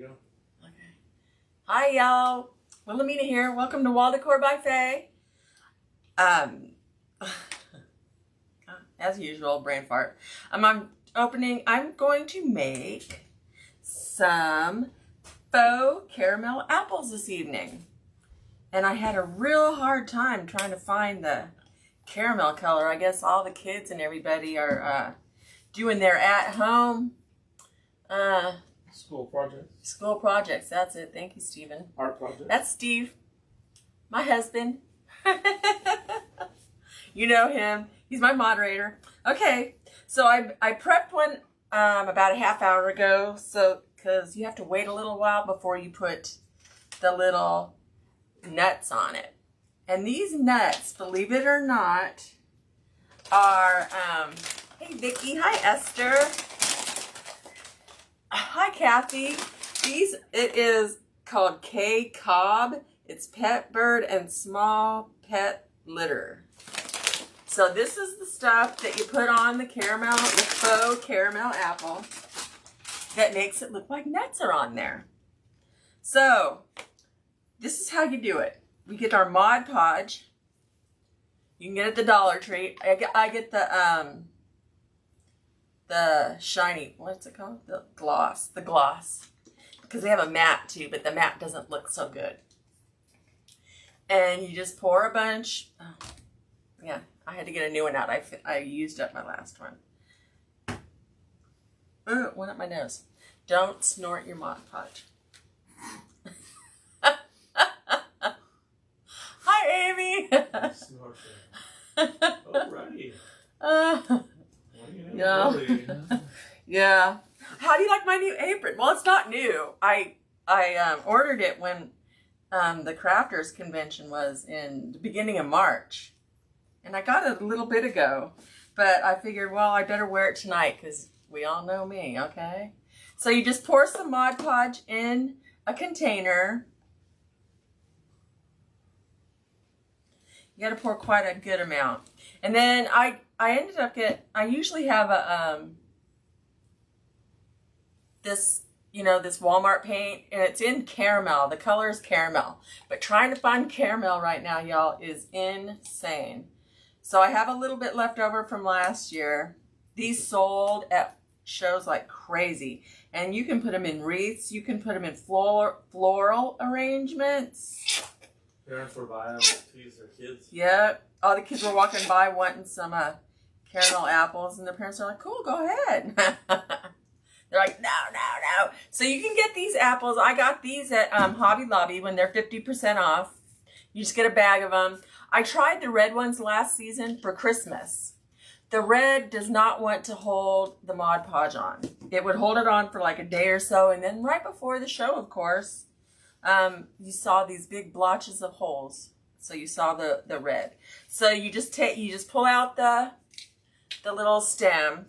Yeah. Okay. Hi, y'all. Wilhelmina here. Welcome to Wall Decor by Faye. As usual, brain fart. I'm going to make some faux caramel apples this evening. And I had a real hard time trying to find the caramel color. I guess all the kids and everybody are doing their at-home School projects. school projects. That's it. Thank you, Stephen. Art projects. That's Steve, my husband. You know him. He's my moderator. Okay, so I prepped one about a half hour ago, so because you have to wait a little while before you put the little nuts on it. And these nuts, believe it or not, are hey Vicki, hi Esther, hi Kathy. It is called K Cobb. It's pet bird and small pet litter. So this is the stuff that you put on the faux caramel apple that makes it look like nuts are on there. So this is how you do it. We get our Mod Podge. You can get it at the Dollar Tree. I get the shiny, what's it called? The gloss, because they have a matte too, but the matte doesn't look so good. And you just pour a bunch. Oh, yeah, I had to get a new one out. I used up my last one. Went up my nose. Don't snort your Mod Podge. Hi, Amy. Alrighty. Yeah. Yeah. How do you like my new apron? Well, it's not new. I ordered it when the Crafters Convention was in the beginning of March. And I got it a little bit ago. But I figured, well, I better wear it tonight because we all know me, okay? So you just pour some Mod Podge in a container. You got to pour quite a good amount. And then I ended up I usually have this Walmart paint, and it's in caramel. The color is caramel. But trying to find caramel right now, y'all, is insane. So I have a little bit left over from last year. These sold at shows like crazy. And you can put them in wreaths. You can put them in floral arrangements. Parents were buying them to tease their kids. Yep. All the kids were walking by wanting some caramel apples, and their parents are like, cool, go ahead. They're like, no. So you can get these apples. I got these at Hobby Lobby when they're 50% off. You just get a bag of them. I tried the red ones last season for Christmas. The red does not want to hold the Mod Podge on. It would hold it on for like a day or so, and then right before the show, of course, you saw these big blotches of holes. So you saw the red. So you just pull out the little stem.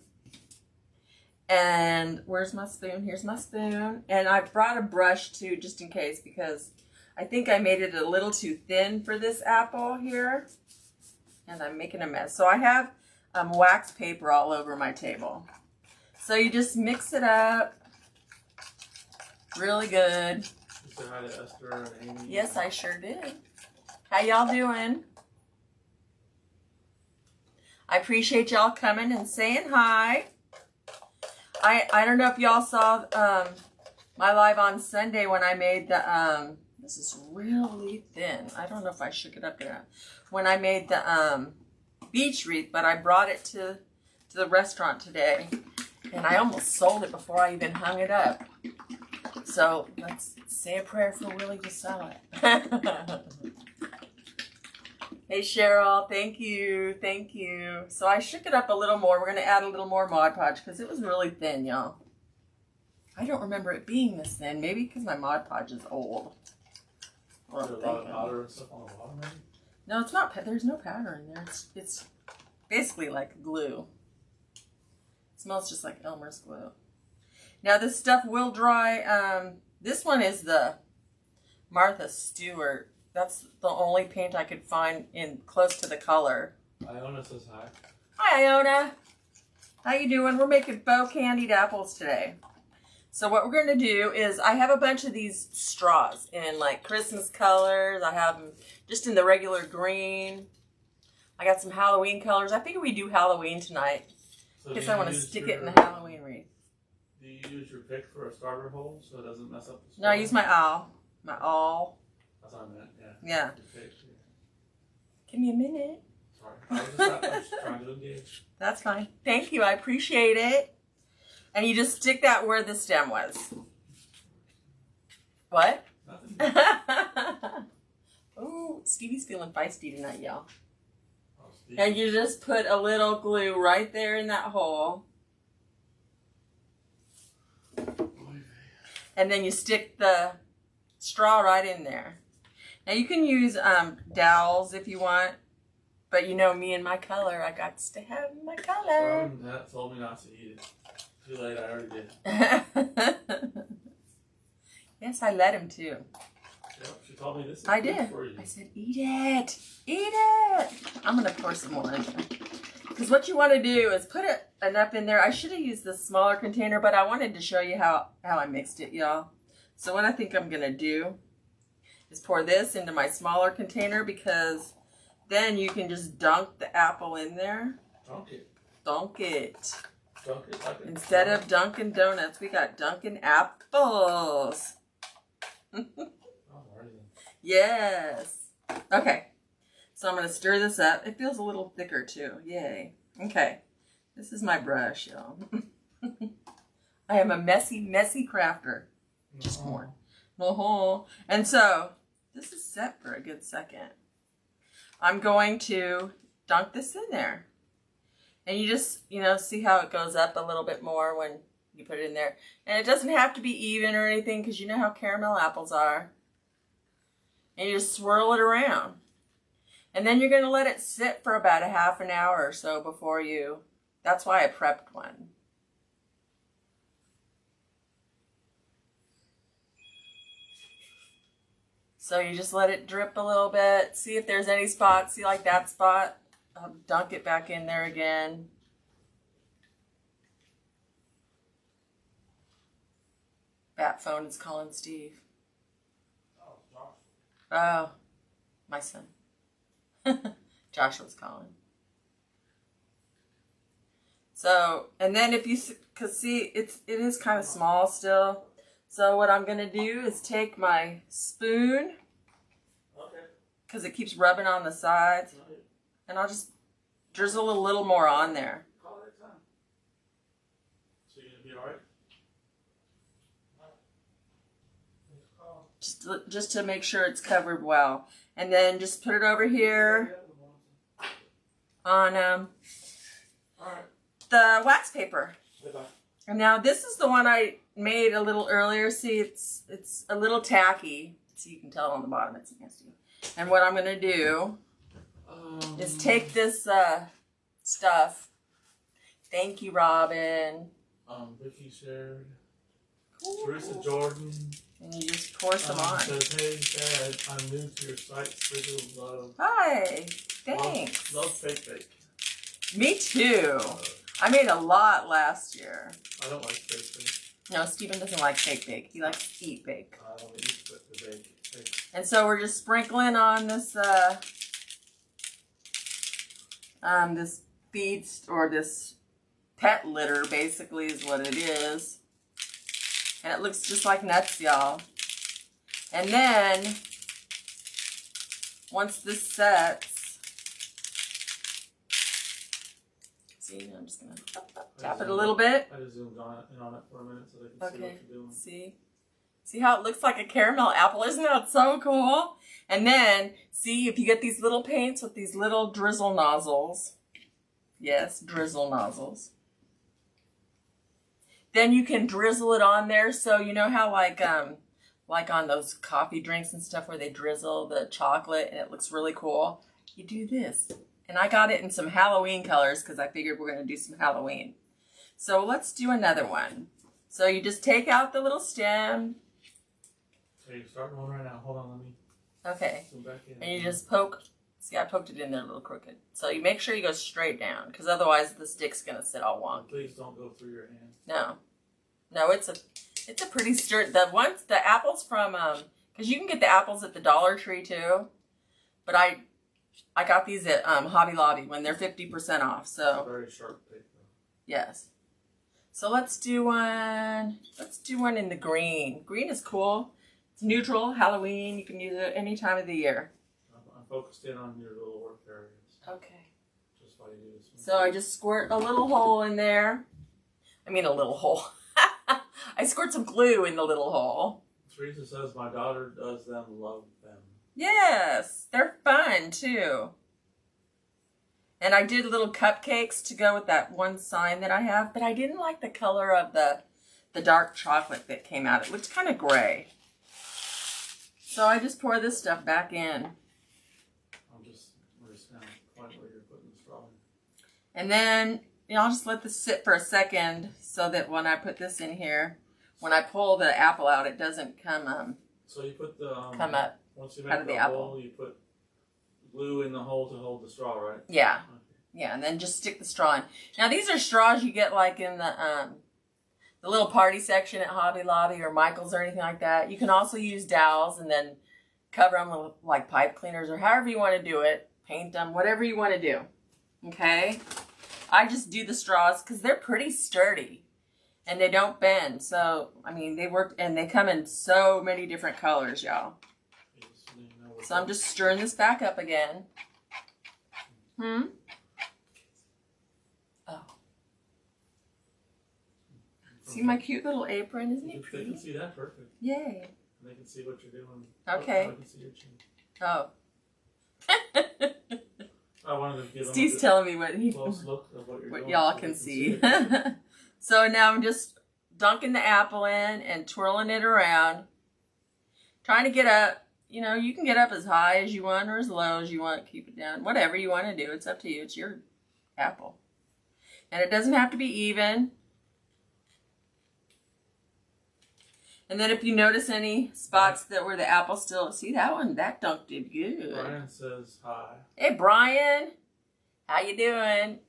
And where's my spoon? Here's my spoon. And I brought a brush too, just in case, because I think I made it a little too thin for this apple here. And I'm making a mess. So I have wax paper all over my table. So you just mix it up really good. You said hi to Esther and Amy. Yes, I sure did. How y'all doing? I appreciate y'all coming and saying hi. I don't know if y'all saw my live on Sunday when I made the this is really thin. I don't know if I shook it up enough. When I made the beach wreath, but I brought it to the restaurant today, and I almost sold it before I even hung it up. So let's say a prayer for Willie to sell it. Hey Cheryl, thank you. So I shook it up a little more. We're going to add a little more Mod Podge because it was really thin, y'all. I don't remember it being this thin. Maybe because my Mod Podge is old. Is there a lot of powder and stuff on the bottom, maybe? No, it's not. There's no powder in there. It's basically like glue. It smells just like Elmer's glue. Now this stuff will dry. This one is the Martha Stewart. That's the only paint I could find in close to the color. Iona says hi. Hi, Iona. How you doing? We're making faux candied apples today. So what we're going to do is I have a bunch of these straws in like Christmas colors. I have them just in the regular green. I got some Halloween colors. I figure we do Halloween tonight. So Guess I want to stick it in the Halloween wreath. Do you use your pick for a starter hole so it doesn't mess up the straw? No, I use my awl. My awl. That's what I meant, yeah. Yeah. Pick, yeah. Give me a minute. Sorry. I was just trying to engage. That's fine. Thank you. I appreciate it. And you just stick that where the stem was. What? Nothing. Oh, Stevie's feeling feisty tonight, y'all. Oh, Steve. And you just put a little glue right there in that hole. And then you stick the straw right in there. Now you can use dowels if you want. But you know me and my color. I got to have my color. That told me not to eat it. Too late, I already did. Yes, I let him too. Yep, she told me this is I good did. for you. I said, eat it. Eat it. I'm going to pour some more in there. Because what you want to do is put enough in there. I should have used the smaller container, but I wanted to show you how I mixed it, y'all. So what I think I'm going to do is pour this into my smaller container, because then you can just dunk the apple in there. Dunk it. Dunk it. Dunk it like Instead of Dunkin' Donuts, we got Dunkin' Apples. Yes. Okay. So I'm going to stir this up. It feels a little thicker too. Yay. Okay. This is my brush, y'all. I am a messy crafter. Just more. And so, this is set for a good second. I'm going to dunk this in there. And you just, see how it goes up a little bit more when you put it in there. And it doesn't have to be even or anything, because you know how caramel apples are. And you just swirl it around. And then you're going to let it sit for about a half an hour or so before you... That's why I prepped one. So you just let it drip a little bit. See if there's any spots. See, like that spot? I'll dunk it back in there again. Bat phone is calling Steve. Oh, my son. Joshua's calling. So, and then if you, cause see, it is kind of small still. So what I'm gonna do is take my spoon, cause it keeps rubbing on the sides, and I'll just drizzle a little more on there. So you're gonna be all right? Just to make sure it's covered well. And then just put it over here on the wax paper. And now this is the one I made a little earlier. See, it's a little tacky. So you can tell on the bottom it's nasty. And what I'm going to do is take this stuff. Thank you, Robin. Vicky shared. Cool. Teresa Jordan. And you just pour some on. Says, hey, Dad, I'm new to your site. Sprinkle of love. Hi. Thanks. Love fake bake. Me too. I made a lot last year. I don't like fake bake. No, Stephen doesn't like fake bake. He likes to eat bake. I don't eat the bake. And so we're just sprinkling on this this beads, or this pet litter, basically is what it is. And it looks just like nuts, y'all. And then once this sets, see, I'm just gonna tap it a little bit. I just zoomed in on it for a minute so they can see what you're doing. See how it looks like a caramel apple? Isn't that so cool? And then, see, if you get these little paints with these little drizzle nozzles. Yes, drizzle nozzles. Then you can drizzle it on there. So you know how like on those coffee drinks and stuff where they drizzle the chocolate and it looks really cool? You do this. And I got it in some Halloween colors because I figured we're going to do some Halloween. So let's do another one. So you just take out the little stem. So you're starting one right now. Hold on, let me zoom back in. And you just poke. See, I poked it in there a little crooked. So you make sure you go straight down, because otherwise the stick's going to sit all wonky. Please don't go through your hand. No. No, it's It's a pretty sturdy. The apples from because you can get the apples at the Dollar Tree too, but I got these at Hobby Lobby when they're 50% off. So very sharp paper. yes. So let's do one. Let's do one in the green. Green is cool. It's neutral, Halloween. You can use it any time of the year. I focused in on your little work areas. Okay. Just while you do this one. So I just squirt a little hole in there. I mean a little hole. I squirt some glue in the little hole. Teresa says my daughter does them, love them. Yes, they're fun too. And I did little cupcakes to go with that one sign that I have, but I didn't like the color of the dark chocolate that came out. It looked kind of gray. So I just pour this stuff back in. We're just going to point where you're putting the straw in. And then, I'll just let this sit for a second so that when I put this in here, when I pull the apple out, it doesn't come So you put the come up once you out make of the the apple. hole, you put glue in the hole to hold the straw, right? Yeah. Okay. Yeah, and then just stick the straw in. Now these are straws you get like in the little party section at Hobby Lobby or Michael's or anything like that. You can also use dowels and then cover them with like pipe cleaners or however you want to do it. Paint them, whatever you want to do. Okay? I just do the straws because they're pretty sturdy and they don't bend. So, I mean, they work and they come in so many different colors, y'all. So I'm just stirring this back up again. Oh. See my cute little apron? Isn't it pretty? They can see that perfect. Yay. And they can see what you're doing. Okay. I can see your chin. Oh. I wanted to give them Steve's telling me what close look of what you're doing. y'all so can they see. it. So now I'm just dunking the apple in and twirling it around. Trying to get up. You can get up as high as you want or as low as you want. Keep it down. Whatever you want to do. It's up to you. It's your apple. And it doesn't have to be even. And then if you notice any spots that where the apple still... See that one? That dunk did good. Brian says hi. Hey, Brian. How you doing?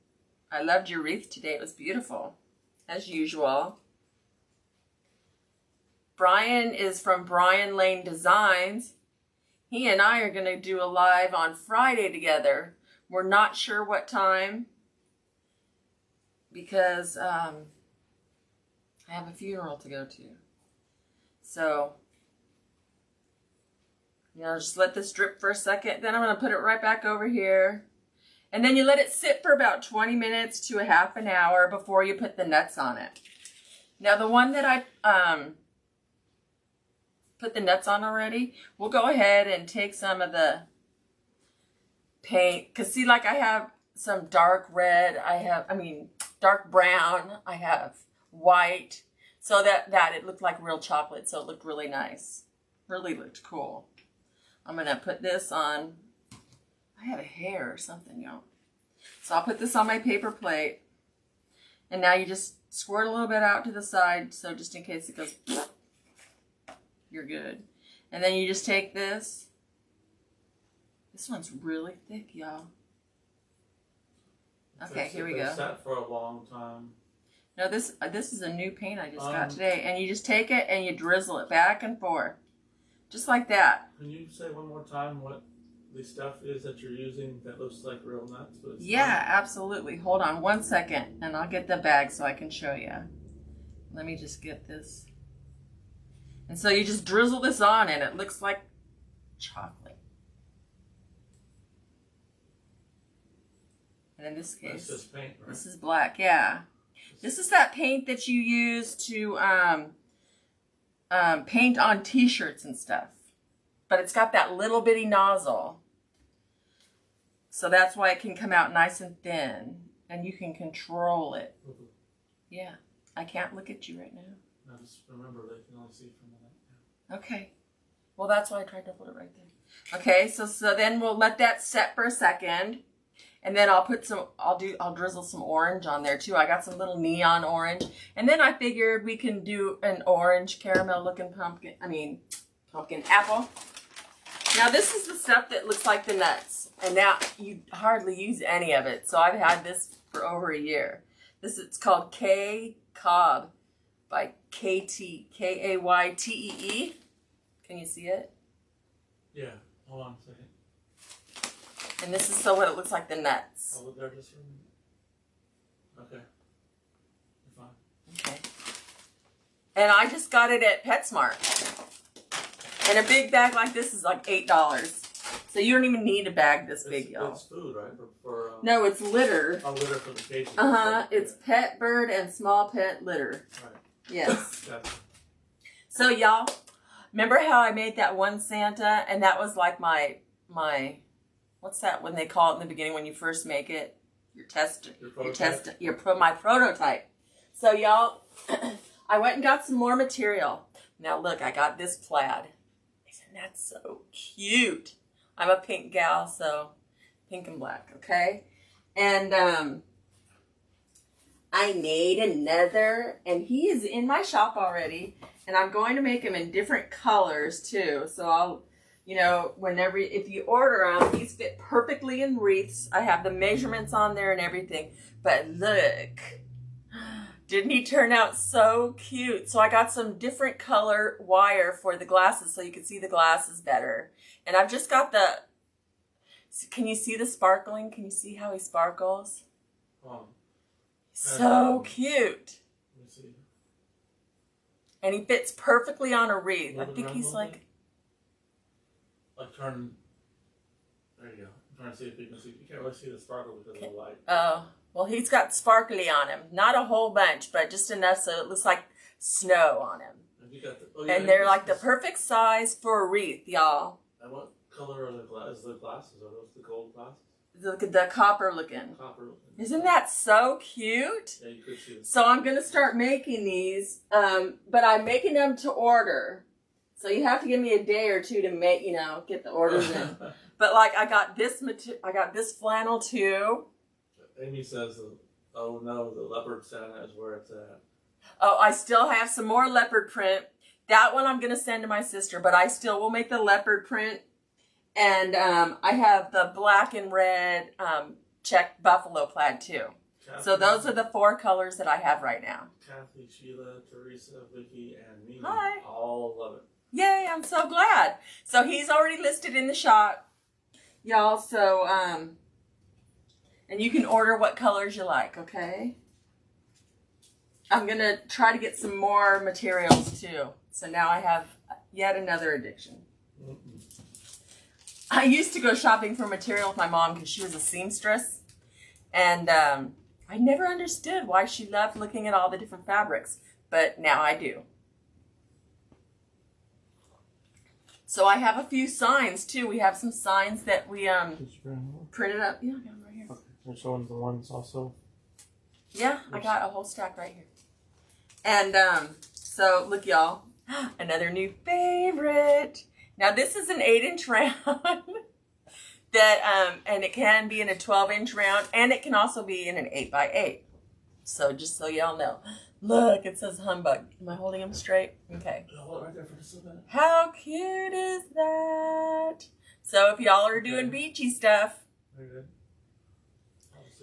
I loved your wreath today. It was beautiful. As usual. Brian is from Brian Lane Designs. He and I are going to do a live on Friday together. We're not sure what time because I have a funeral to go to. So, just let this drip for a second. Then I'm going to put it right back over here. And then you let it sit for about 20 minutes to a half an hour before you put the nuts on it. Now, the one that I put the nuts on already, we'll go ahead and take some of the paint. Because see, like I have some dark red. Dark brown. I have white. So that it looked like real chocolate. So it looked really nice. Really looked cool. I'm going to put this on. I have a hair or something, y'all. So I'll put this on my paper plate. And now you just squirt a little bit out to the side. So just in case it goes, you're good. And then you just take this. This one's really thick, y'all. Okay, here we go. Sat for a long time. No, this is a new paint I just got today. And you just take it and you drizzle it back and forth. Just like that. Can you say one more time what the stuff is that you're using that looks like real nuts? But it's Yeah, not? absolutely. Hold on one second and I'll get the bag so I can show you. Let me just get this. And so you just drizzle this on and it looks like chocolate. And in this case, That's just paint, right? this is black, yeah. This is that paint that you use to paint on t-shirts and stuff. But it's got that little bitty nozzle. So that's why it can come out nice and thin. And you can control it. Mm-hmm. Yeah. I can't look at you right now. Now just remember they can only see from the light. Okay. Well, that's why I tried to hold it right there. Okay, so then we'll let that set for a second. And then I'll drizzle some orange on there too. I got some little neon orange. And then I figured we can do an orange caramel looking pumpkin apple. Now this is the stuff that looks like the nuts. And now you hardly use any of it. So I've had this for over a year. It's called K Cobb by Kaytee. Can you see it? Yeah. Hold on a second. And this is so what it looks like, the nuts. I'll look there just for a minute. Okay. You're fine. Okay. And I just got it at PetSmart. And a big bag like this is like $8. So you don't even need a bag this big, y'all. It's food, right? For no, it's litter. Oh, litter for the cages. It's pet, bird, and small pet litter. Right. Yes. Gotcha. So y'all, remember how I made that one Santa, and that was like my what's that when they call it in the beginning when you first make it? My prototype. So y'all, I went and got some more material. Now look, I got this plaid. Isn't that so cute? I'm a pink gal, so pink and black, okay? And I made another, and he is in my shop already, and I'm going to make him in different colors too. So I'll, if you order them, these fit perfectly in wreaths. I have the measurements on there and everything. But look, didn't he turn out so cute? So I got some different color wire for the glasses so you can see the glasses better. And I've just got can you see the sparkling? Can you see how he sparkles? Oh. So cute. Let me see. And he fits perfectly on a wreath. I think he's like turn. There you go. I'm trying to see if you can see. You can't really see the sparkle because of the light. Oh, well, he's got sparkly on him. Not a whole bunch, but just enough so it looks like snow on him. And they're like the perfect size for a wreath, y'all. And what color are the glasses? Are those the gold glasses? The copper looking. Isn't that so cute? Yeah, you could see it. So I'm going to start making these, but I'm making them to order. So you have to give me a day or two to make, get the orders in. But like I got this flannel too. Amy says, "Oh no, the leopard Santa is where it's at." Oh, I still have some more leopard print. That one I'm going to send to my sister, but I still will make the leopard print. And I have the black and red checked buffalo plaid too. Kathy, so those are the 4 colors that I have right now. Kathy, Sheila, Teresa, Vicky, and me. Hi. All love it. Yay, I'm so glad. So he's already listed in the shop, y'all. So, and you can order what colors you like, okay? I'm going to try to get some more materials too. So now I have yet another addiction. Mm-mm. I used to go shopping for material with my mom because she was a seamstress. And I never understood why she loved looking at all the different fabrics. But now I do. So I have a few signs too. We have some signs that we printed up. Yeah, I got them right here. Okay. They're showing the ones also. Yeah, I got a whole stack right here. And so look, y'all, another new favorite. Now this is an 8-inch round that and it can be in a 12-inch round, and it can also be in an 8x8. So just so y'all know. Look, it says humbug. Am I holding him straight? Okay. Hold it right there for just a minute. How cute is that? So if y'all are doing beachy stuff,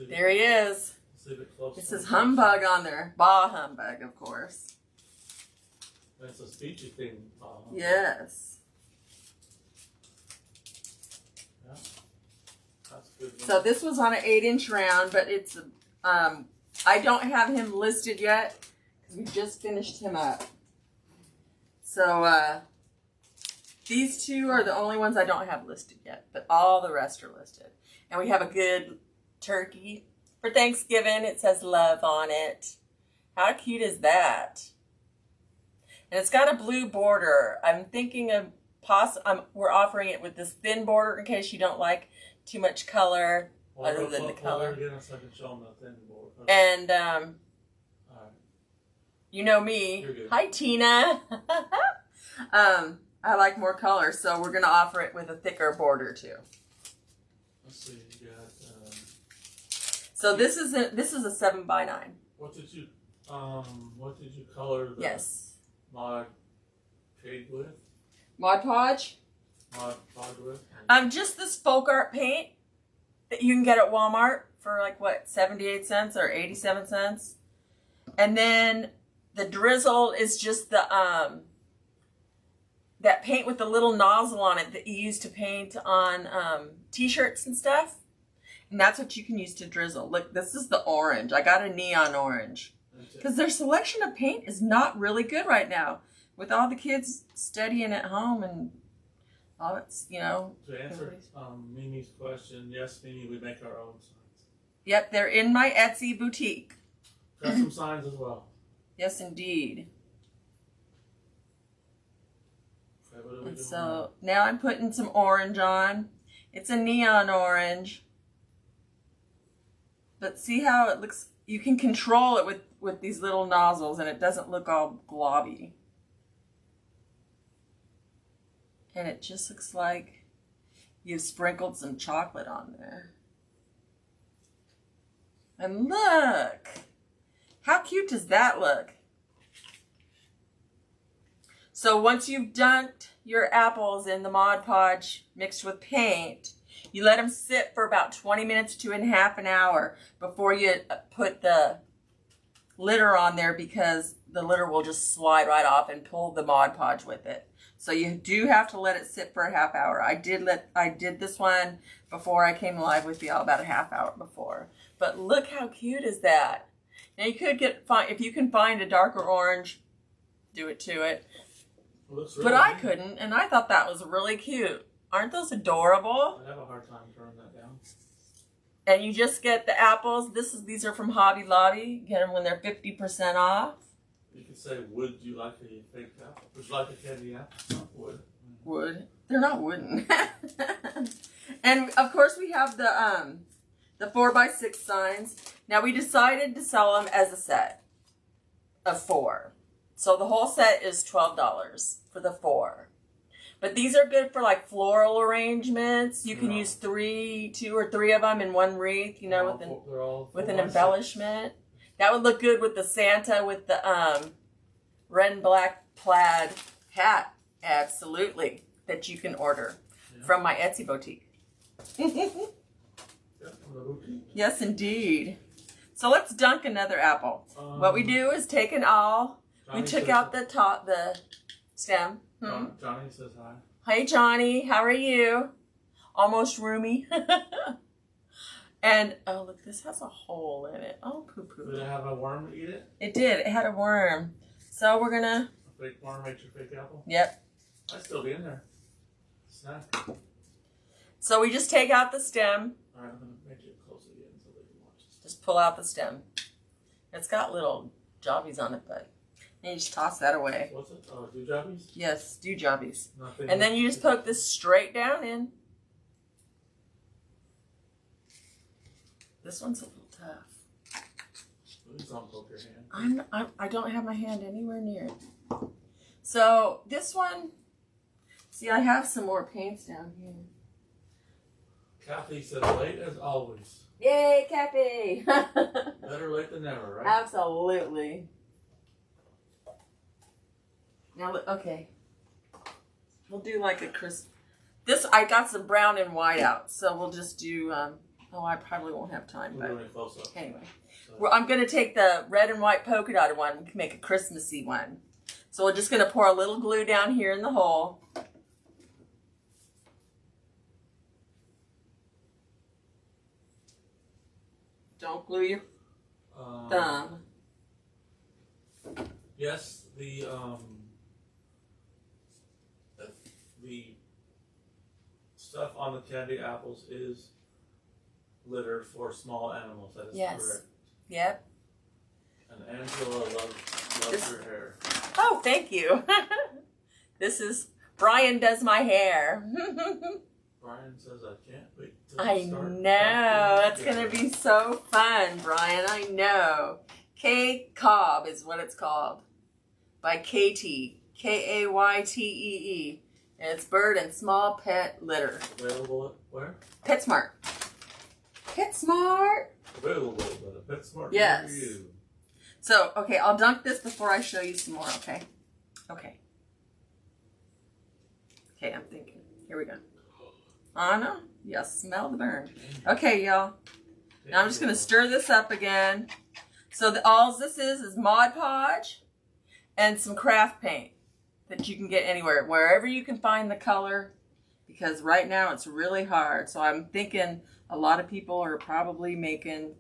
there he is. It says humbug on there. Bah humbug, of course. That's a beachy thing. Yes. Yeah. That's a good one. So this was on an 8-inch round, but it's I don't have him listed yet because we just finished him up. So these 2 are the only ones I don't have listed yet, but all the rest are listed. And we have a good turkey for Thanksgiving. It says love on it. How cute is that? And it's got a blue border. I'm thinking of we're offering it with this thin border in case you don't like too much color. Other than the color. And you know me. Hi, Tina. I like more color, so we're gonna offer it with a thicker border too. Let's see. You got. So this is a 7x9. What did you color the Mod Pig with? Mod Podge. Mod Podge with. Just this folk art paint that you can get at Walmart for like what, 78 cents or 87 cents. And then The drizzle is just the that paint with the little nozzle on it that you use to paint on t-shirts and stuff. And that's what you can use to drizzle. Look, this is the orange. I got a neon orange. Because their selection of paint is not really good right now. With all the kids studying at home and all it's, you know. To answer Mimi's question, yes, Mimi, we make our own signs. Yep, they're in my Etsy boutique. Custom signs as well. Yes, indeed. Okay, what are we And doing so now I'm putting some orange on. It's a neon orange. But see how it looks? You can control it with these little nozzles and it doesn't look all globby. And it just looks like you've sprinkled some chocolate on there. And look! How cute does that look? So once you've dunked your apples in the Mod Podge mixed with paint, you let them sit for about 20 minutes to half an hour before you put the litter on there, because the litter will just slide right off and pull the Mod Podge with it. So you do have to let it sit for a half hour. I did this one before I came live with y'all, about a half hour before. But look how cute is that. Now you could if you can find a darker orange, do it to it. Looks really But I neat. couldn't, and I thought that was really cute. Aren't those adorable? I have a hard time turning that down. And you just get the apples. These are from Hobby Lobby. Get them when they're 50% off. You could say, would you like a fake apple? Would you like a candy apple? Not wood. Wood. They're not wooden. And of course we have the 4x6 signs. Now we decided to sell them as a set of 4. So the whole set is $12 for the 4. But these are good for like floral arrangements. You can use 2 or 3 of them in one wreath, you know, with an embellishment. That would look good with the Santa with the red and black plaid hat. Absolutely. That you can order from my Etsy boutique. Yes, indeed. So let's dunk another apple. What we do is take an awl. We took out the stem. Johnny says hi. Hey, Johnny. How are you? Almost roomy. And, oh, look, this has a hole in it. Oh, poo-poo. Did it have a worm eat it? It did. It had a worm. So we're going to... A fake worm makes your fake apple? Yep. I'd still be in there. Snack. So we just take out the stem. All right, I'm going to make it close again so they can watch this. Just pull out the stem. It's got little jobbies on it, but you just toss that away. What's it? Oh, dewjobbies? Yes, dewjobbies. Nothing. And then you just poke this straight down in. This one's a little tough. Please don't poke your hand. I don't have my hand anywhere near it. So this one, see, I have some more paints down here. Kathy says late as always. Yay, Kathy! Better late than never, right? Absolutely. Now, okay. We'll do like a crisp. This, I got some brown and white out, so we'll just do, oh, I probably won't have time, We're but doing a close-up. anyway. So, Well, I'm going to take the red and white polka dotted one. We can make a Christmassy one. So we're just going to pour a little glue down here in the hole. Don't glue your thumb. Yes, the stuff on the candy apples is litter for small animals. That is correct. Yep. And Angela loves your hair. Oh, thank you. This is, Brian does my hair. Brian says, I can't wait to I start. know. That's going to be so fun, Brian. I know. K Cobb is what it's called. By Katie. Kaytee. And it's bird and small pet litter. Available at where? PetSmart. PetSmart. Available at a PetSmart Yes. near you. So, okay, I'll dunk this before I show you some more, okay? Okay. Okay, I'm thinking. Here we go. Anna, yeah, smell the burn. Okay, y'all. Now I'm just going to stir this up again. So all this is Mod Podge and some craft paint that you can get anywhere, wherever you can find the color, because right now it's really hard. So I'm thinking a lot of people are probably making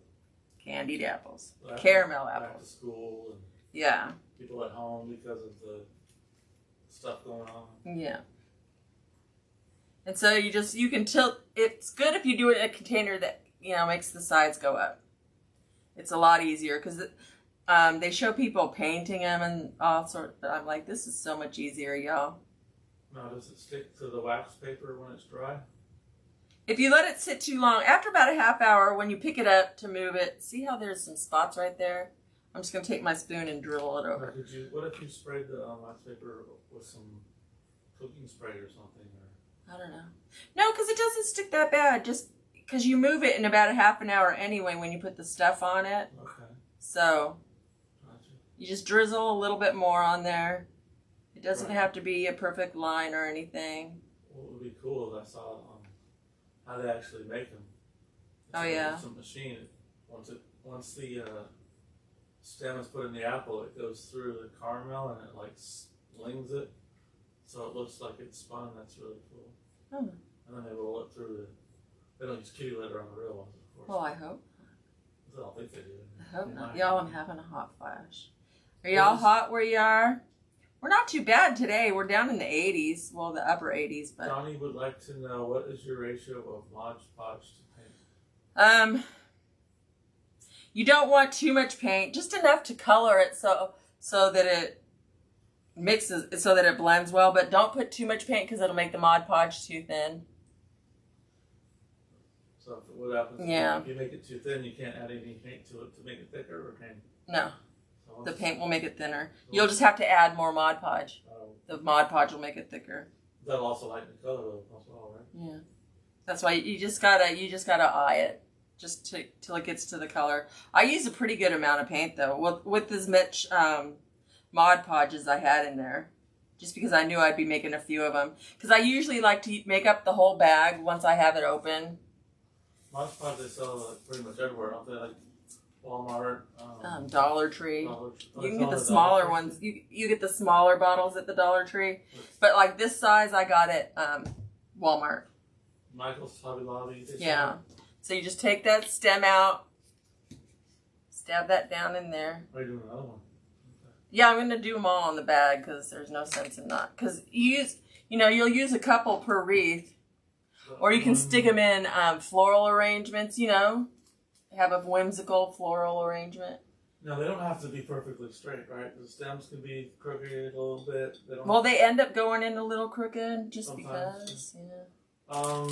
candied apples, caramel apples. Back to school and yeah, people at home because of the stuff going on. Yeah. And so you can tilt. It's good if you do it in a container that, makes the sides go up. It's a lot easier because they show people painting them and all sorts, but I'm like, this is so much easier, y'all. Now, does it stick to the wax paper when it's dry? If you let it sit too long, after about a half hour, when you pick it up to move it, see how there's some spots right there? I'm just going to take my spoon and drill it over. What if you sprayed the wax paper with some cooking spray or something? I don't know. No, because it doesn't stick that bad. Just because you move it in about a half an hour anyway when you put the stuff on it. Okay. So Gotcha. You just drizzle a little bit more on there. It doesn't have to be a perfect line or anything. What would be cool if I saw how they actually make them. It's a machine. Once the stem is put in the apple, it goes through the caramel and it like slings it, so it looks like it's spun. That's really cool. Oh. And then they roll it through they don't use kitty litter on the real ones, of course. Well, I hope. I don't think they do. I hope not. Y'all, I'm having a hot flash. Are y'all hot where you are? We're not too bad today. We're down in the 80s. Well, the upper 80s. But Donnie would like to know, what is your ratio of Mod Podge to paint? You don't want too much paint. Just enough to color it so that it mixes, so that it blends well. But don't put too much paint because it'll make the Mod Podge too thin. So what happens if you make it too thin, you can't add any paint to it to make it thicker, or can you? No. The paint will make it thinner. You'll just have to add more Mod Podge. The Mod Podge will make it thicker. That'll also lighten the color as well, right? Yeah. That's why you just gotta eye it just till it gets to the color. I use a pretty good amount of paint though, with as much Mod Podge as I had in there, just because I knew I'd be making a few of them. Because I usually like to make up the whole bag once I have it open. Mod Podge they sell pretty much everywhere, don't they? Like Walmart, Dollar Tree. You can get the smaller ones. You get the smaller bottles at the Dollar Tree, but like this size, I got at Walmart. Michael's, Hobby Lobby. Yeah. So you just take that stem out, stab that down in there. Are you doing another one? Okay. Yeah, I'm gonna do them all on the bag because there's no sense in not. Because you'll use a couple per wreath, or you can stick them in floral arrangements. Have a whimsical floral arrangement. No, they don't have to be perfectly straight, right? The stems can be crooked a little bit. They end up going in a little crooked just sometimes, because. Yeah.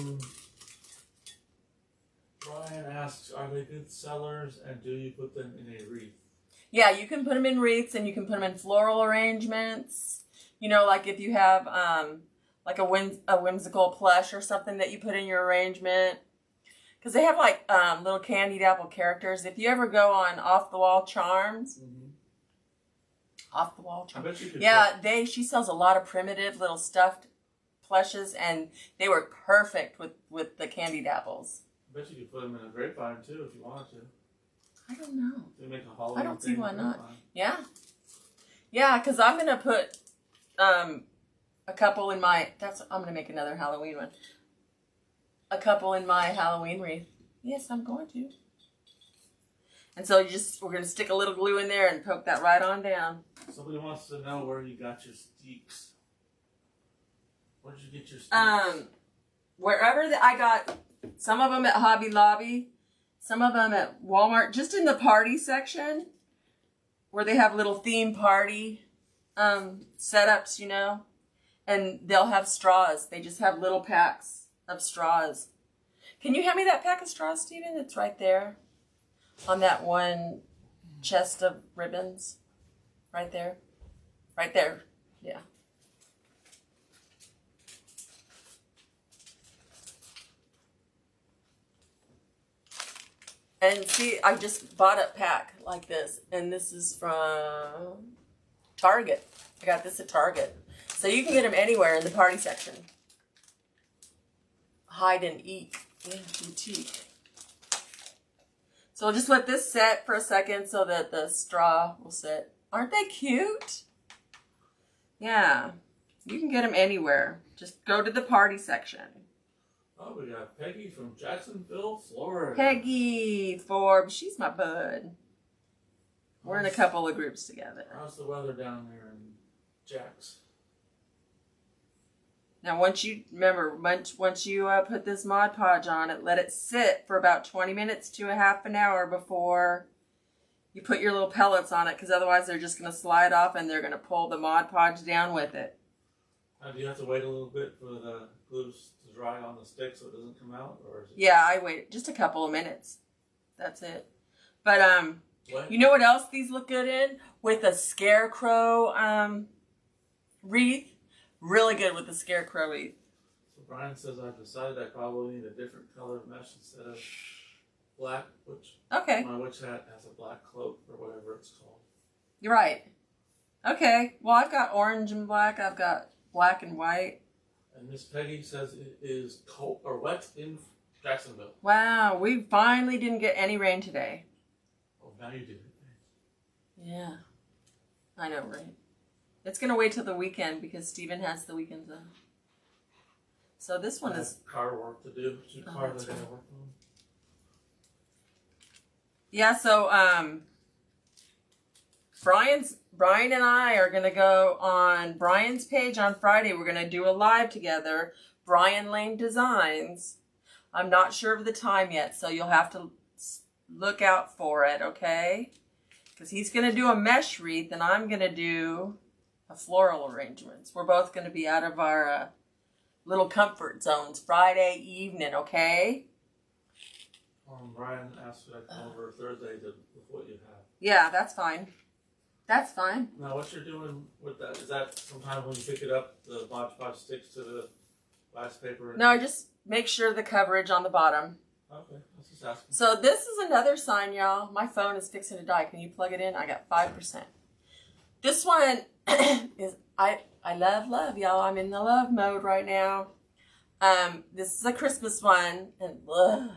Brian asks, are they good sellers, and do you put them in a wreath? Yeah, you can put them in wreaths, and you can put them in floral arrangements. Like if you have like a whimsical plush or something that you put in your arrangement. Because they have like little candied apple characters. If you ever go on Off the Wall Charms, Off the Wall Charms. I bet you could she sells a lot of primitive little stuffed plushes, and they work perfect with the candied apples. I bet you could put them in a grapevine too if you wanted to. I don't know. They make a Halloween. I don't see why not. Grapevine. Yeah, because I'm gonna put a couple in my. I'm gonna make another Halloween one. A couple in my Halloween wreath. Yes, I'm going to. And so we're going to stick a little glue in there and poke that right on down. Somebody wants to know where you got your steaks. Where did you get your steaks? Wherever I got some of them at Hobby Lobby, some of them at Walmart, just in the party section where they have little theme party setups, and they'll have straws. They just have little packs of straws. Can you hand me that pack of straws, Stephen? It's right there on that one chest of ribbons. Right there. Right there. Yeah. And see, I just bought a pack like this. And this is from Target. I got this at Target. So you can get them anywhere in the party section. Hide and eat in boutique. So we'll just let this set for a second so that the straw will sit. Aren't they cute? Yeah. You can get them anywhere. Just go to the party section. Oh, we got Peggy from Jacksonville, Florida. Peggy Forbes. She's my bud. We're in a couple of groups together. How's the weather down there in Jax? Now, once you put this Mod Podge on it, let it sit for about 20 minutes to a half an hour before you put your little pellets on it, because otherwise they're just going to slide off and they're going to pull the Mod Podge down with it. Do you have to wait a little bit for the glue to dry on the stick so it doesn't come out? Or is it... Yeah, I wait just a couple of minutes. That's it. But, you know what else these look good in? With a scarecrow wreath. Really good with the scarecrow wreath. So Brian says I've decided I probably need a different color mesh instead of black, which my witch hat has a black cloak or whatever it's called. You're right. Okay. Well, I've got orange and black. I've got black and white. And Miss Peggy says it is cold or wet in Jacksonville. Wow, we finally didn't get any rain today. Oh, now you do. Yeah. I know, right? It's going to wait till the weekend because Steven has the weekends off. So this one is... car work to do. Car that I work on. Yeah, so Brian and I are going to go on Brian's page on Friday. We're going to do a live together. Brian Lane Designs. I'm not sure of the time yet, so you'll have to look out for it, okay? Because he's going to do a mesh wreath and I'm going to do a floral arrangements. We're both going to be out of our little comfort zones Friday evening, okay? Brian asked if I come over Thursday with what you have. Yeah, that's fine. That's fine. Now, what you're doing with that, is that sometimes when you pick it up, the Mod Podge sticks to the glass paper? No, just make sure the coverage on the bottom. Okay, let's just ask. So this is another sign, y'all. My phone is fixing to die. Can you plug it in? I got 5%. This one is, I love, y'all. I'm in the love mode right now. This is a Christmas one. And look.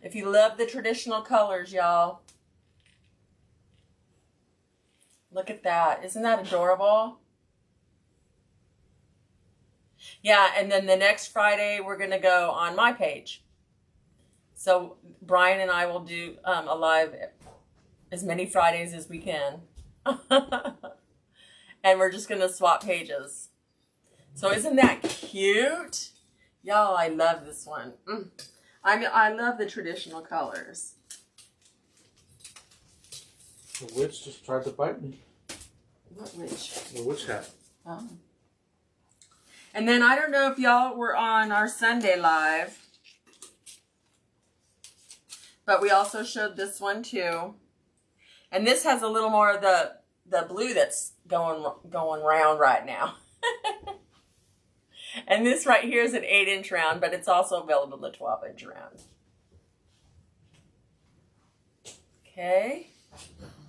If you love the traditional colors, y'all. Look at that. Isn't that adorable? Yeah, and then the next Friday, we're going to go on my page. So Brian and I will do a live as many Fridays as we can. And we're just going to swap pages. So isn't that cute? Y'all, I love this one. I love the traditional colors. The witch just tried to bite me. What witch? The witch hat. Oh. And then I don't know if y'all were on our Sunday live, but we also showed this one too. And this has a little more of the blue that's going round right now. And this right here is an 8-inch round, but it's also available in a 12-inch round. Okay.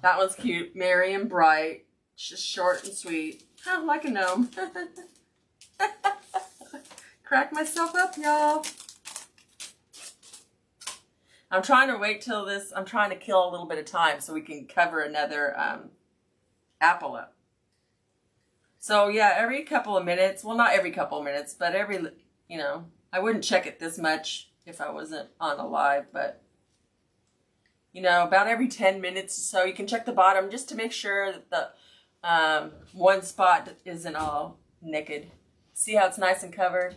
That one's cute. Merry and bright. Just short and sweet. Oh, like a gnome. Crack myself up, y'all. I'm trying to wait till this. I'm trying to kill a little bit of time so we can cover another apple up. So, yeah, every couple of minutes. Well, not every couple of minutes, but every, I wouldn't check it this much if I wasn't on a live, but... about every 10 minutes or so, you can check the bottom just to make sure that the one spot isn't all naked. See how it's nice and covered?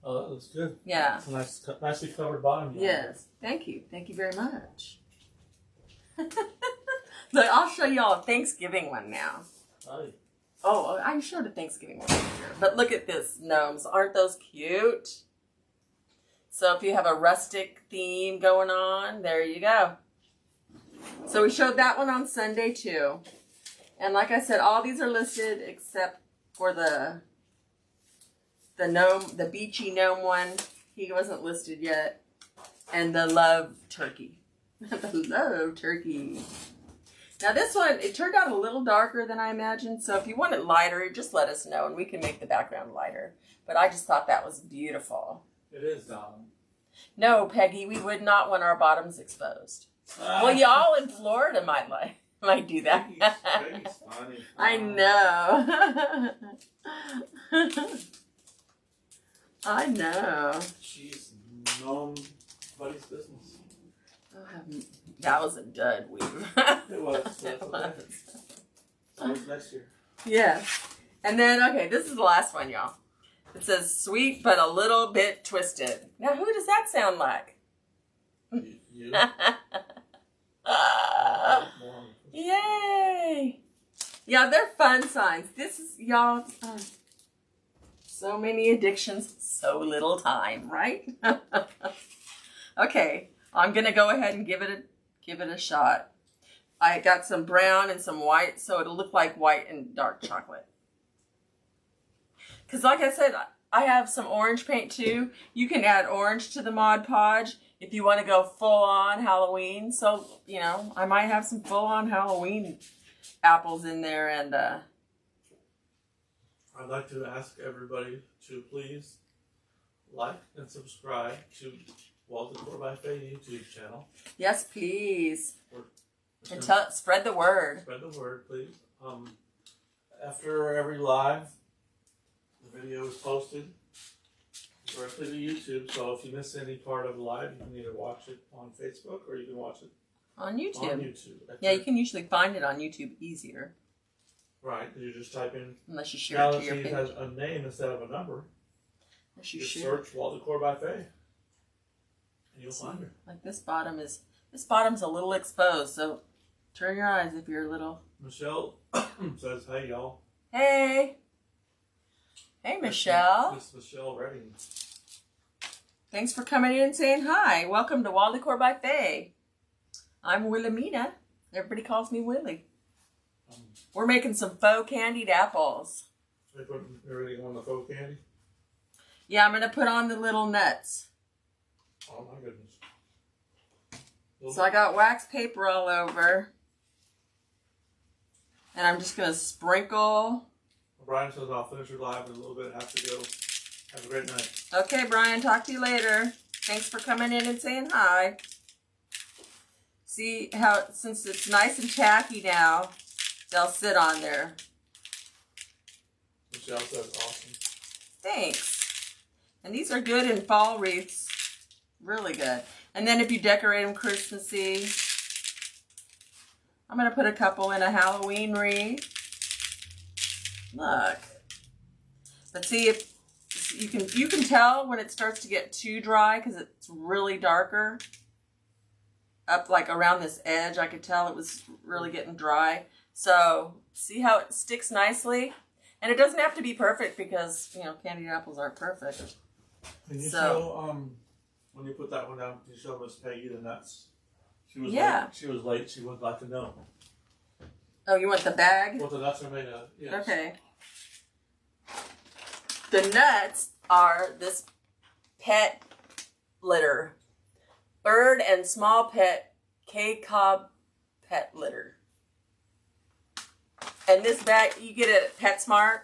Oh, that looks good. Yeah. It's a nicely covered bottom. Yes. Thank you. Thank you very much. Look, I'll show y'all a Thanksgiving one now. Hi. Oh, I showed a Thanksgiving one earlier. But look at this, gnomes. Aren't those cute? So if you have a rustic theme going on, there you go. So we showed that one on Sunday too. And like I said, all these are listed except for the gnome, the beachy gnome one. He wasn't listed yet. And the love turkey. The love turkey. Now this one, it turned out a little darker than I imagined. So if you want it lighter, just let us know and we can make the background lighter. But I just thought that was beautiful. It is, Dom. No, Peggy, we would not want our bottoms exposed. Well, y'all in Florida might like. Might do that. Peggy's funny. I know. I know. She's nobody's business. That was a dud weave. It was. That's okay. So it's next year. Yeah. And then, okay, this is the last one, y'all. It says, sweet but a little bit twisted. Now, who does that sound like? You. Yay! Yeah, they're fun signs. This is, y'all, so many addictions, so little time, right? Okay, I'm going to go ahead and give it a shot. I got some brown and some white, so it'll look like white and dark chocolate. Because like I said, I have some orange paint too. You can add orange to the Mod Podge if you want to go full on Halloween. So, you know, I might have some full on Halloween apples in there. And I'd like to ask everybody to please like and subscribe to Walt Decor by Faye YouTube channel. Yes, please. And spread the word. Spread the word, please. After every live, the video is posted directly to YouTube. So if you miss any part of the live, you can either watch it on Facebook or you can watch it on YouTube. On YouTube. Yeah, you can usually find it on YouTube easier. Right, you just type in. Unless you share it to your page. It has a name instead of a number. Unless you search Walt Decor by Faye, and you'll find her. Like this bottom's a little exposed, so turn your eyes if you're a little. Michelle says, "Hey y'all." Hey. Hey, Michelle. This is Michelle Redding. Thanks for coming in and saying hi. Welcome to Walt Decor by Faye. I'm Wilhelmina. Everybody calls me Willie. We're making some faux candied apples. They put everything on the faux candy? Yeah, I'm going to put on the little nuts. Oh my goodness. So I got wax paper all over. And I'm just going to sprinkle. Brian says I'll finish her live in a little bit. I have to go. Have a great night. Okay, Brian. Talk to you later. Thanks for coming in and saying hi. See how, since it's nice and tacky now, they'll sit on there. Michelle says awesome. Thanks. And these are good in fall wreaths. Really good. And then if you decorate them Christmassy, I'm going to put a couple in a Halloween wreath. Look. But see, if you can tell when it starts to get too dry because it's really darker. Up like around this edge, I could tell it was really getting dry. So see how it sticks nicely? And it doesn't have to be perfect because, you know, candied apples aren't perfect. Can you show, when you put that one down, can you show Miss Peggy the nuts? She was late. She was late. She would like to know. Oh, you want the bag? What the nuts are made of. Yes. Okay. The nuts are this pet litter. Bird and small pet K-Cob pet litter. And this bag, you get it at PetSmart.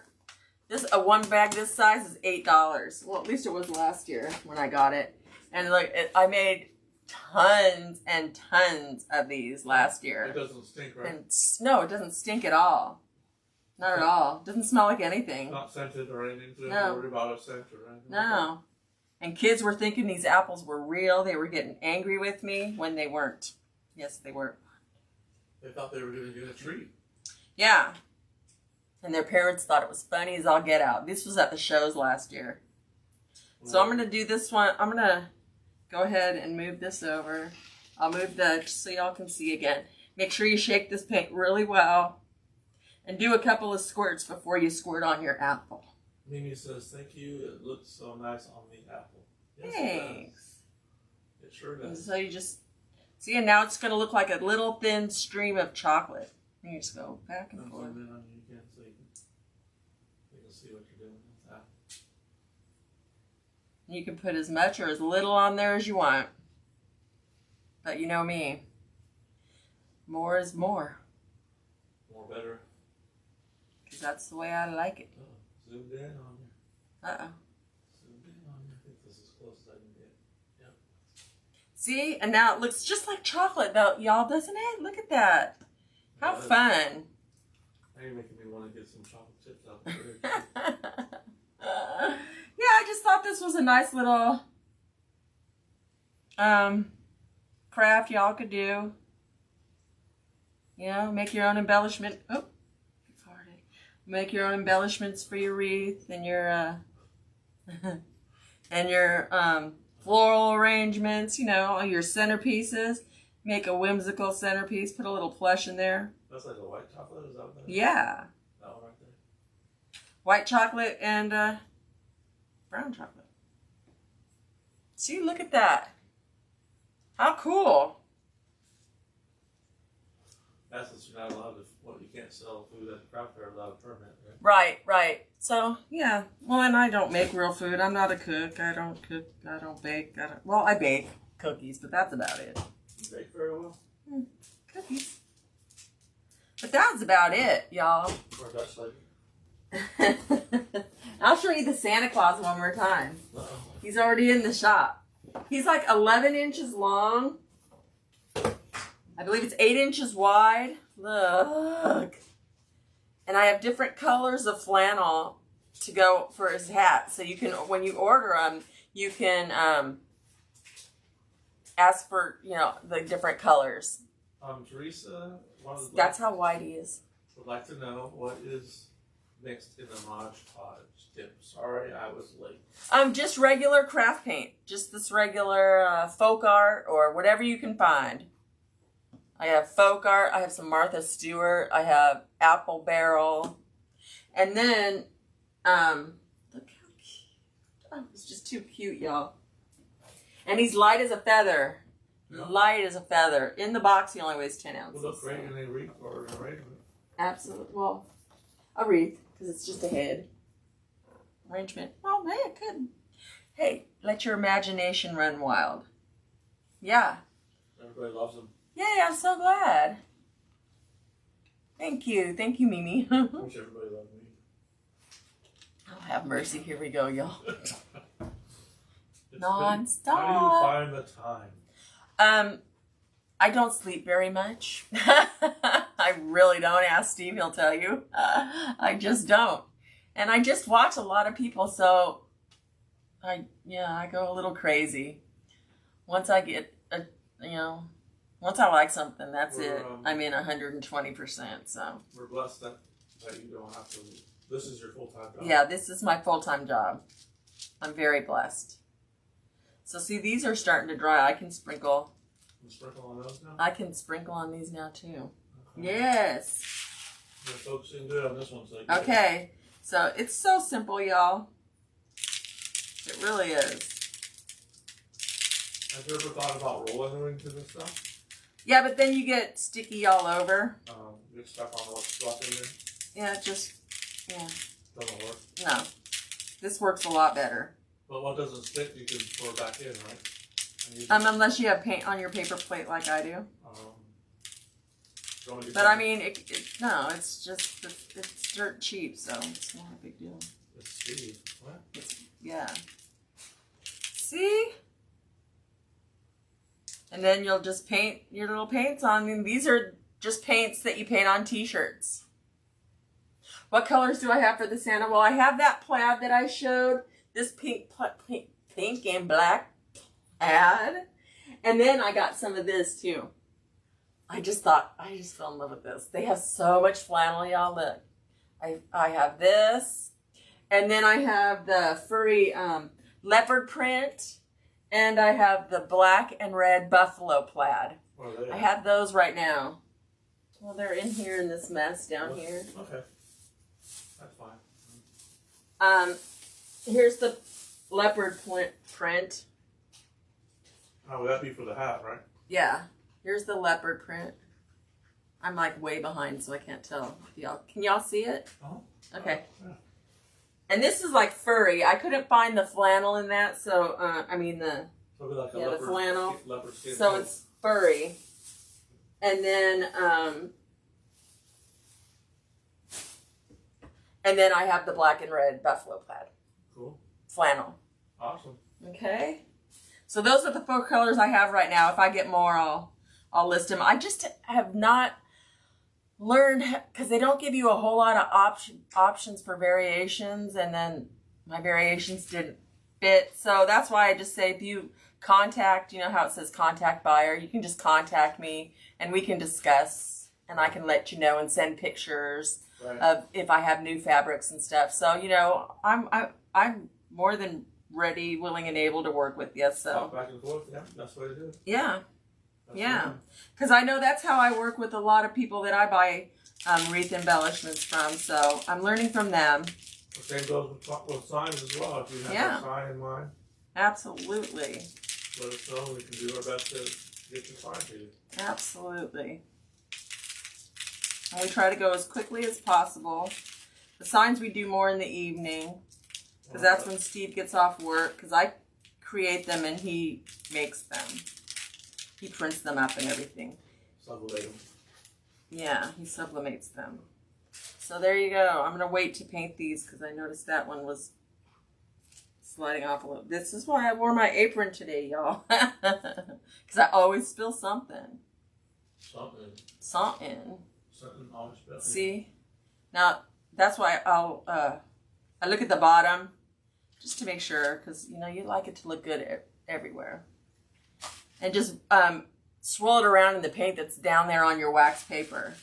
One bag this size is $8. Well, at least it was last year when I got it. And look, I made tons and tons of these last year. It doesn't stink, right? And no, it doesn't stink at all. Not at all. It doesn't smell like anything. Not scented or anything. So no. Worried about a scent or anything. No. And kids were thinking these apples were real. They were getting angry with me when they weren't. Yes, they weren't. They thought they were going to get a treat. Yeah. And their parents thought it was funny as all get out. This was at the shows last year. So I'm going to do this one. I'm going to go ahead and move this over. I'll move just so y'all can see again. Make sure you shake this paint really well. And do a couple of squirts before you squirt on your apple. Mimi says, thank you. It looks so nice on the apple. Yes, thanks. It sure does. And so you just, see, and now it's going to look like a little thin stream of chocolate. And you just go back and forth. Zoom in on you again so you can see what you're doing with that. You can put as much or as little on there as you want. But you know me. More is more. More better. Because that's the way I like it. Oh, zoomed in on you. Uh-oh. Zoomed in on you. I think this is as close as I can get. Yep. See? And now it looks just like chocolate, though, y'all, doesn't it? Look at that. How fun. Now you're making me want to get some chocolate chips out there. Yeah, I just thought this was a nice little craft y'all could do. You know, make your own embellishment. Oh, I farted. Make your own embellishments for your wreath and your and your floral arrangements. You know, your centerpieces. Make a whimsical centerpiece. Put a little plush in there. That's like a white chocolate. Is that what that is? Yeah. That one right there. White chocolate and brown chocolate. See, look at that. How cool. That's since you're not allowed to, you can't sell food at the craft fair without a permit, right? Right, right. So, yeah. Well, and I don't make real food. I'm not a cook. I don't cook. I don't bake. Well, I bake cookies, but that's about it. You bake very well? Cookies. But that's about it, y'all. Or a Dutch lady. I'll show you the Santa Claus one more time. Uh-oh. He's already in the shop. He's like 11 inches long. I believe it's 8 inches wide. Look. And I have different colors of flannel to go for his hat. So you can, when you order them, you can ask for, you know, the different colors. Teresa, that's how wide he is. Would like to know what is mixed in the Mod Podge dip. Sorry, I was late. Just regular craft paint. Just this regular folk art or whatever you can find. I have folk art. I have some Martha Stewart. I have apple barrel. And then, look how cute. Oh, it's just too cute, y'all. And he's light as a feather. Yeah. Light as a feather. In the box, he only weighs 10 ounces. Will look great in a wreath or an arrangement. Absolutely. Well, a wreath, because it's just a head. Arrangement. Oh, man, it could. Hey, let your imagination run wild. Yeah. Everybody loves them. Yay, I'm so glad. Thank you. Thank you, Mimi. I wish everybody loved me. Oh, have mercy. Here we go, y'all. Non-stop. How do you find the time? I don't sleep very much. I really don't. Ask Steve, he'll tell you. I just don't. And I just watch a lot of people, so I go a little crazy. Once I get, once I like something, that's it. I'm in 120%, so. We're blessed that you don't have to, this is your full-time job. Yeah, this is my full-time job. I'm very blessed. So see, these are starting to dry. I can sprinkle. You sprinkle on those now? I can sprinkle on these now too. Okay. Yes. You're focusing good on this one. So okay. So it's so simple, y'all. It really is. Have you ever thought about rolling them into this stuff? Yeah, but then you get sticky all over. Get stuck on what's left in there? Yeah, Doesn't work? No. This works a lot better. But what doesn't stick, you can pour back in, right? Unless you have paint on your paper plate like I do. But I mean, no, it's just, it's dirt cheap, so it's not a big deal. It's cheap. What? Yeah. See? And then you'll just paint your little paints on them. These are just paints that you paint on t-shirts. What colors do I have for the Santa? Well, I have that plaid that I showed. This pink and black plaid. And then I got some of this too. I just fell in love with this. They have so much flannel, y'all. Look. I have this. And then I have the furry leopard print. And I have the black and red buffalo plaid. I have those right now. Well, they're in here in this mess down here. Okay. That's fine. Here's the leopard print. Oh, would that be for the hat, right? Yeah. Here's the leopard print. I'm like way behind, so I can't tell. Can y'all see it? Oh. Okay. Yeah. And this is like furry. I couldn't find the flannel in that, so the flannel. Leopard skin so coat. it's furry. And then I have the black and red buffalo plaid. Cool. Flannel. Awesome. Okay. So those are the 4 colors I have right now. If I get more, I'll list them. I just have not learned, because they don't give you a whole lot of options for variations, and then my variations didn't fit. So that's why I just say, if you contact, you know how it says contact buyer, you can just contact me and we can discuss, and I can let you know and send pictures of if I have new fabrics and stuff. So, you know, I'm more than ready, willing, and able to work with you. So back and forth, yeah, that's the way to do it. Yeah. Yeah, because I know that's how I work with a lot of people that I buy wreath embellishments from. So I'm learning from them. The same goes with signs as well. If you have a sign in mind, absolutely. Let us know. We can do our best to get the sign to you. Absolutely. And we try to go as quickly as possible. The signs we do more in the evening, because that's when Steve gets off work. Because I create them and he makes them. He prints them up and everything. Sublimate them. Yeah, he sublimates them. So there you go. I'm going to wait to paint these because I noticed that one was sliding off a little. This is why I wore my apron today, y'all. Because I always spill something. Something always spills. See? Now, that's why I look at the bottom just to make sure, because, you know, you like it to look good everywhere. And just swirl it around in the paint that's down there on your wax paper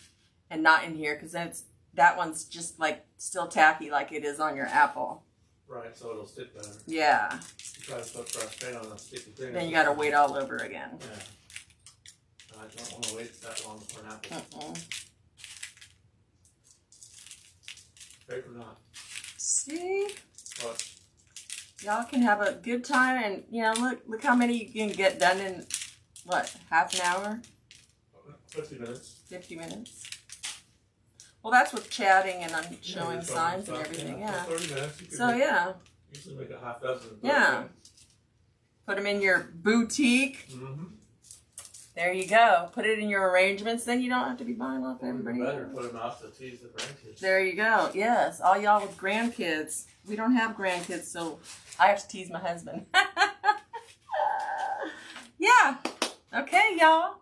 and not in here, because then that one's just like still tacky like it is on your apple. Right, so it'll stick better. Yeah. You try to put fresh paint on that sticky thing. Then you got to wait all over again. Yeah. I don't want to wait that long for an apple. Paper not. See? What? Y'all can have a good time, and you know, look how many you can get done in what, half an hour? 50 minutes. 50 minutes. Well, that's with chatting and I'm showing signs and everything. Yeah. 30 minutes. You so yeah. Usually make a half dozen. Yeah. Put them in your boutique. Mm-hmm. There you go. Put it in your arrangements. Then you don't have to be buying off everybody. Better put them out to tease the grandkids. There you go. Yes, all y'all with grandkids. We don't have grandkids, so I have to tease my husband. Yeah. Okay, y'all.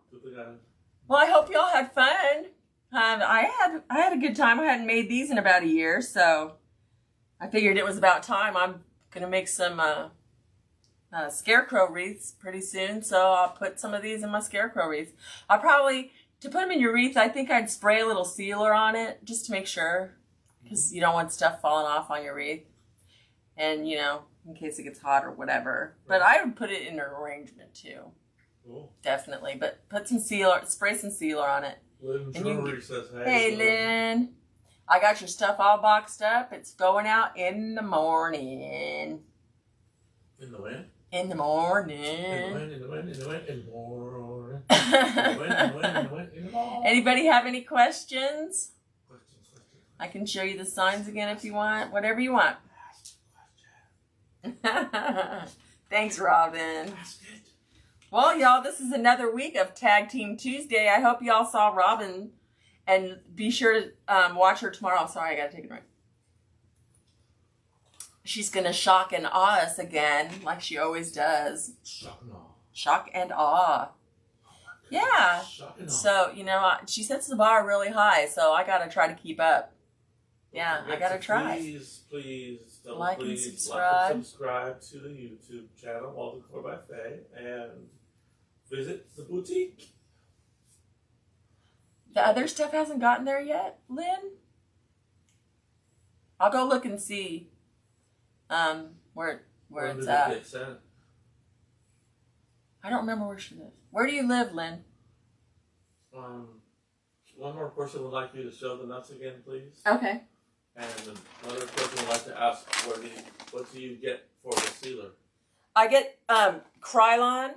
Well, I hope y'all had fun. I had a good time. I hadn't made these in about a year, so I figured it was about time. I'm gonna make some scarecrow wreaths pretty soon, so I'll put some of these in my scarecrow wreath. I'll probably, to put them in your wreath, I think I'd spray a little sealer on it just to make sure, because you don't want stuff falling off on your wreath, and you know, in case it gets hot or whatever. Right. But I would put it in an arrangement too. Cool. Definitely, but put some sealer, spray some sealer on it. Lynn Drury says, hey Lynn, I got your stuff all boxed up. It's going out in the morning. In the wind? In the morning. In the morning. Anybody have any questions? I can show you the signs again if you want. Whatever you want. Thanks, Robin. Well, y'all, this is another week of Tag Team Tuesday. I hope y'all saw Robin, and be sure to watch her tomorrow. Sorry, I gotta take a drink. She's gonna shock and awe us again, like she always does. Shock and awe. Shock and awe. Yeah. Shock and awe. So, you know, she sets the bar really high, so I gotta try to keep up. Yeah, I gotta try. Please, like and subscribe. Like and subscribe to the YouTube channel, Walden Core by Faye, and visit the boutique. The other stuff hasn't gotten there yet, Lynn? I'll go look and see where it's at. Get sent? I don't remember where she lives. Where do you live, Lynn? One more person would like you to show the nuts again, please. Okay. And another person would like to ask, what do you get for the sealer? I get Krylon.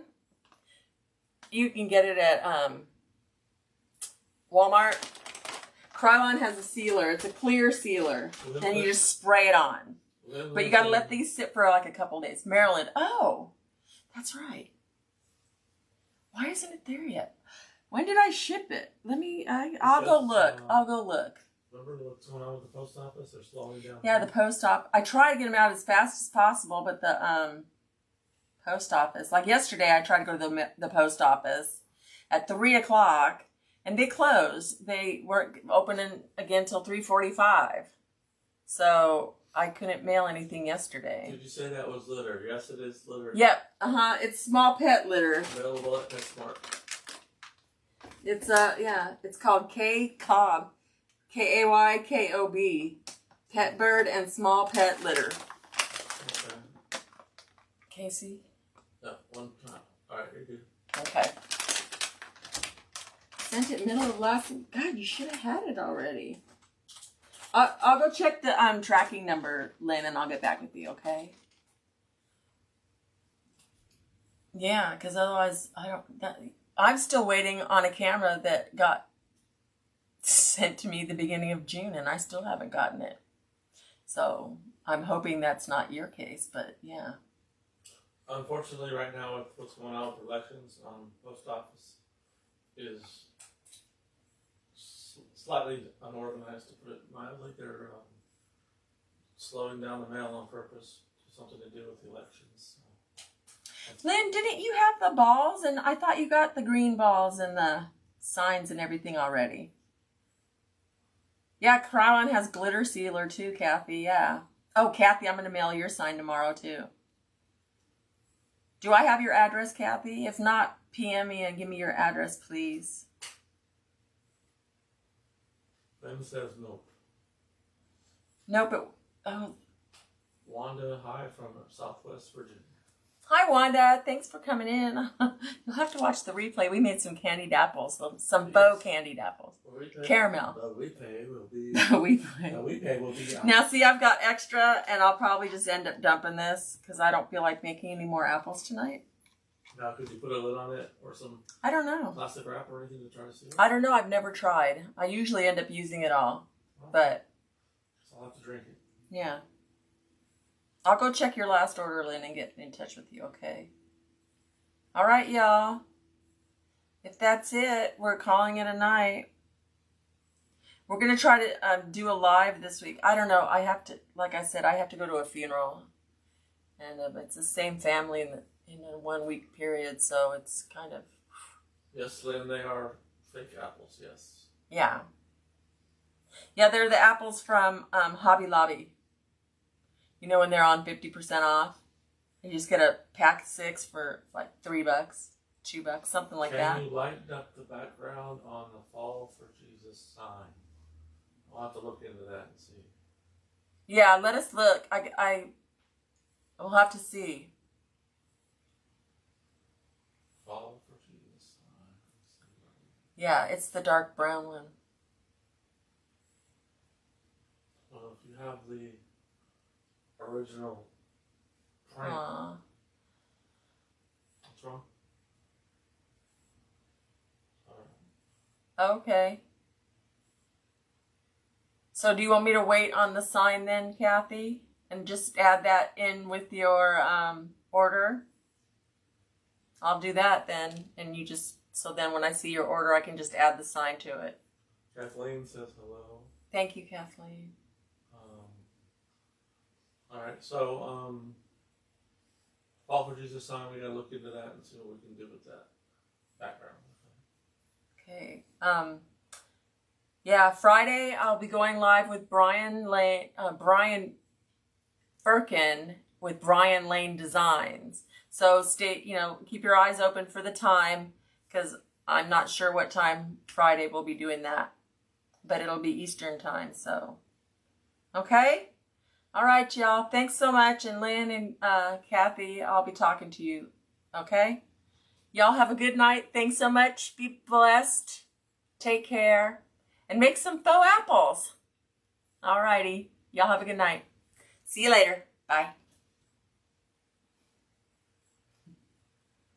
You can get it at Walmart. Krylon has a sealer. It's a clear sealer. And you just spray it on. But you got to let these sit for like a couple days. Maryland. Oh, that's right. Why isn't it there yet? When did I ship it? I'll go look. I'll go look. Remember what's going on with the post office? They're slowing down. Yeah, the post office. I try to get them out as fast as possible, but the post office. Like yesterday, I tried to go to the post office at 3 o'clock, And they closed. They weren't opening again till 3:45. So I couldn't mail anything yesterday. Did you say that was litter? Yes, it is litter. Yep. It's small pet litter. Available at PetSmart. It's it's called K-Cob. K-A-Y-K-O-B. Pet bird and small pet litter. Okay. Casey? No, one time. Alright, you're good. Okay. Sent it middle of last week. God, you should have had it already. I'll go check the tracking number, Lynn, and I'll get back with you, okay? Yeah, because otherwise, I'm still waiting on a camera that got sent to me the beginning of June, and I still haven't gotten it. So I'm hoping that's not your case, but yeah. Unfortunately, right now, with what's going on with elections, post office is slightly unorganized, to put it mildly. They're slowing down the mail on purpose to something to do with the elections. So. Lynn, didn't you have the balls? And I thought you got the green balls and the signs and everything already. Yeah, Crylon has glitter sealer too, Kathy. Yeah. Oh, Kathy, I'm going to mail your sign tomorrow too. Do I have your address, Kathy? If not, PM me and give me your address, please. Ben says nope. Nope. Oh. Wanda, hi from Southwest Virginia. Hi, Wanda. Thanks for coming in. You'll have to watch the replay. We made some candied apples, some faux candied apples. Caramel. The repay will be. The repay will be. Now, see, I've got extra, and I'll probably just end up dumping this because I don't feel like making any more apples tonight. Now, could you put a lid on it or some? I don't know. Plastic wrap or anything to try to seal it? I don't know. I've never tried. I usually end up using it all, but. So I'll have to drink it. Yeah. I'll go check your last order, Lynn, and get in touch with you, okay? All right, y'all. If that's it, we're calling it a night. We're going to try to do a live this week. I don't know. I have to, like I said, I have to go to a funeral. And it's the same family in a 1 week period, so it's kind of... Yes, Lynn, they are fake apples, yes. Yeah. Yeah, they're the apples from Hobby Lobby. You know when they're on 50% off? You just get a pack of 6 for like $3, $2, something like that. Can you lighten up the background on the Fall for Jesus sign? I'll have to look into that and see. Yeah, let us look. We'll have to see. Fall for Jesus sign. Yeah, it's the dark brown one. Well, if you have the original print. What's wrong? Okay. So do you want me to wait on the sign then, Kathy? And just add that in with your order? I'll do that then. And you just, so then when I see your order, I can just add the sign to it. Kathleen says hello. Thank you, Kathleen. All right, so Fall for Jesus sign, we gotta look into that and see what we can do with that background. Okay. Yeah, Friday I'll be going live with Brian Firkin with Brian Lane Designs. So keep your eyes open for the time because I'm not sure what time Friday we'll be doing that, but it'll be Eastern time. So, okay. All right, y'all. Thanks so much. And Lynn and Kathy, I'll be talking to you. Okay? Y'all have a good night. Thanks so much. Be blessed. Take care. And make some faux apples. All righty. Y'all have a good night. See you later. Bye.